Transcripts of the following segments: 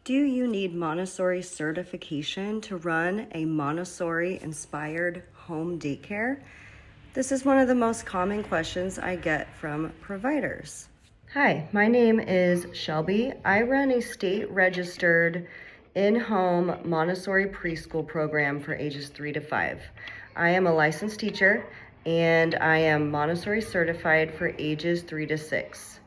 Do you need Montessori certification to run a Montessori-inspired home daycare? This is one of the most common questions I get from providers. Hi, my name is Shelby. I run a state-registered in-home Montessori preschool program for ages 3 to 5. I am a licensed teacher and I am Montessori certified for ages 3 to 6.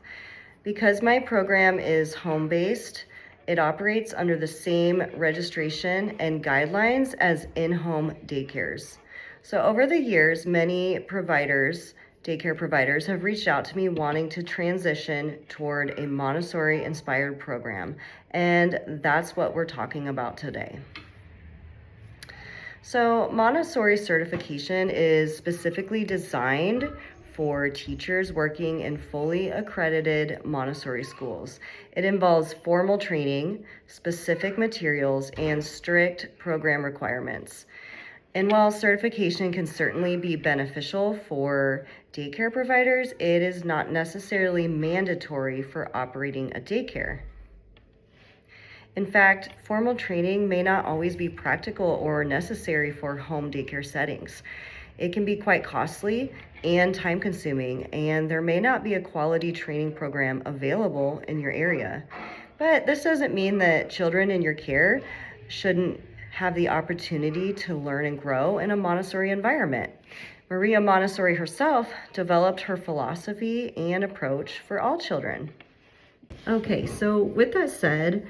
Because my program is home-based, it operates under the same registration and guidelines as in-home daycares. So over the years, many daycare providers have reached out to me wanting to transition toward a Montessori-inspired program, and that's what we're talking about today. So Montessori certification is specifically designed for teachers working in fully accredited Montessori schools. It involves formal training, specific materials, and strict program requirements. And while certification can certainly be beneficial for daycare providers, it is not necessarily mandatory for operating a daycare. In fact, formal training may not always be practical or necessary for home daycare settings. It can be quite costly and time-consuming, and there may not be a quality training program available in your area. But this doesn't mean that children in your care shouldn't have the opportunity to learn and grow in a Montessori environment. Maria Montessori herself developed her philosophy and approach for all children. Okay, so with that said,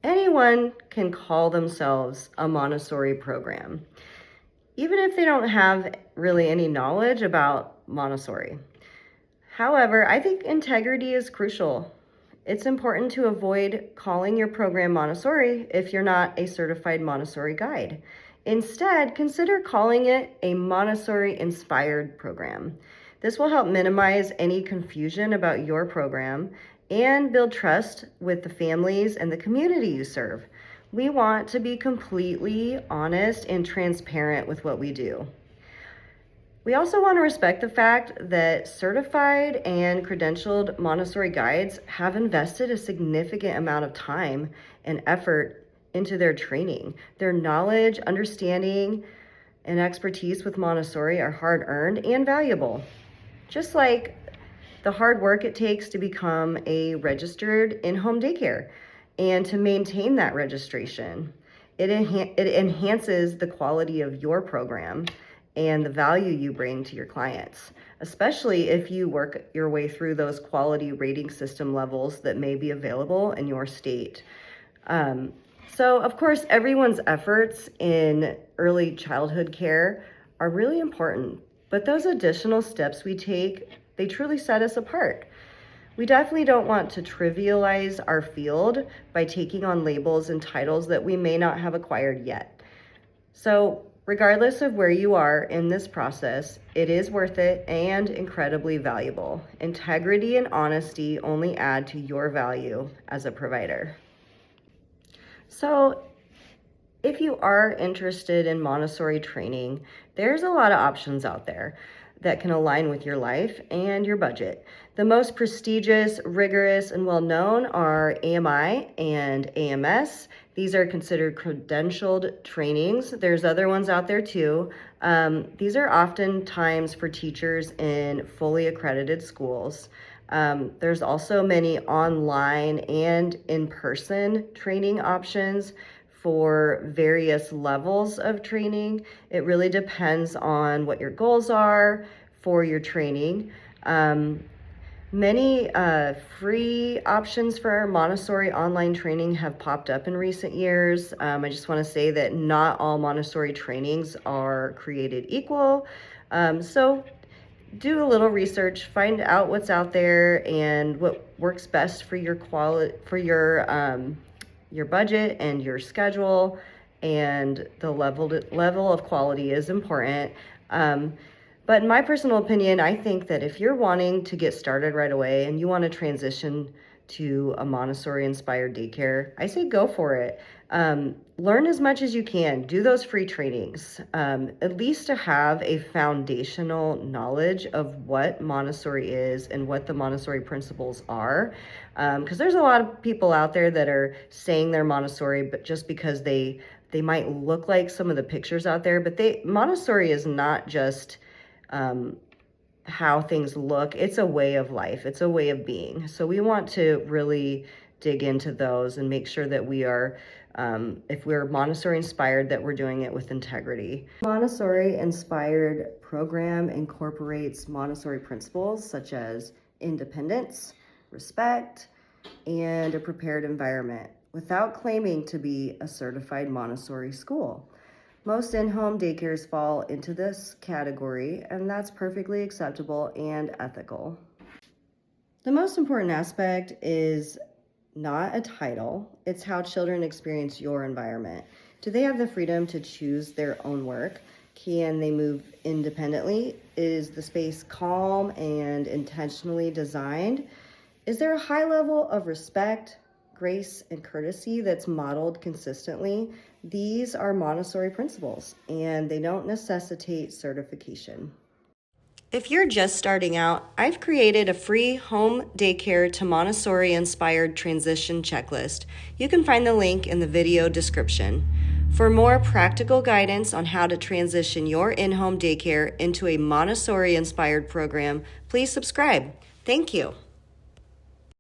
anyone can call themselves a Montessori program, even if they don't have really any knowledge about Montessori. However, I think integrity is crucial. It's important to avoid calling your program Montessori if you're not a certified Montessori guide. Instead, consider calling it a Montessori-inspired program. This will help minimize any confusion about your program and build trust with the families and the community you serve. We want to be completely honest and transparent with what we do. We also want to respect the fact that certified and credentialed Montessori guides have invested a significant amount of time and effort into their training. Their knowledge, understanding, and expertise with Montessori are hard-earned and valuable. Just like the hard work it takes to become a registered in-home daycare and to maintain that registration. It enhances the quality of your program and the value you bring to your clients, especially if you work your way through those quality rating system levels that may be available in your state. So of course, everyone's efforts in early childhood care are really important, but those additional steps we take, they truly set us apart. We definitely don't want to trivialize our field by taking on labels and titles that we may not have acquired yet. So regardless of where you are in this process, it is worth it and incredibly valuable. Integrity and honesty only add to your value as a provider. So if you are interested in Montessori training, there's a lot of options out there that can align with your life and your budget. The most prestigious, rigorous, and well-known are AMI and AMS. These are considered credentialed trainings. There's other ones out there too. These are oftentimes for teachers in fully accredited schools. There's also many online and in-person training options for various levels of training. It really depends on what your goals are for your training. Many free options for Montessori online training have popped up in recent years. I just want to say that not all Montessori trainings are created equal. So do a little research, find out what's out there and what works best for your your budget and your schedule, and the level of quality is important. But in my personal opinion, I think that if you're wanting to get started right away and you want to transition to a Montessori-inspired daycare, I say go for it. Learn as much as you can. Do those free trainings, at least to have a foundational knowledge of what Montessori is and what the Montessori principles are. Because there's a lot of people out there that are saying they're Montessori, but just because they might look like some of the pictures out there, but Montessori is not just how things look. It's a way of life. It's a way of being. So we want to really dig into those and make sure that we are, if we're Montessori inspired, that we're doing it with integrity. Montessori inspired program incorporates Montessori principles such as independence, respect, and a prepared environment without claiming to be a certified Montessori school. Most in-home daycares fall into this category, and that's perfectly acceptable and ethical. The most important aspect is not a title, it's how children experience your environment. Do they have the freedom to choose their own work? Can they move independently? Is the space calm and intentionally designed? Is there a high level of respect, grace, and courtesy that's modeled consistently? These are Montessori principles, and they don't necessitate certification. If you're just starting out, I've created a free home daycare to Montessori-inspired transition checklist. You can find the link in the video description. For more practical guidance on how to transition your in-home daycare into a Montessori-inspired program, please subscribe. Thank you.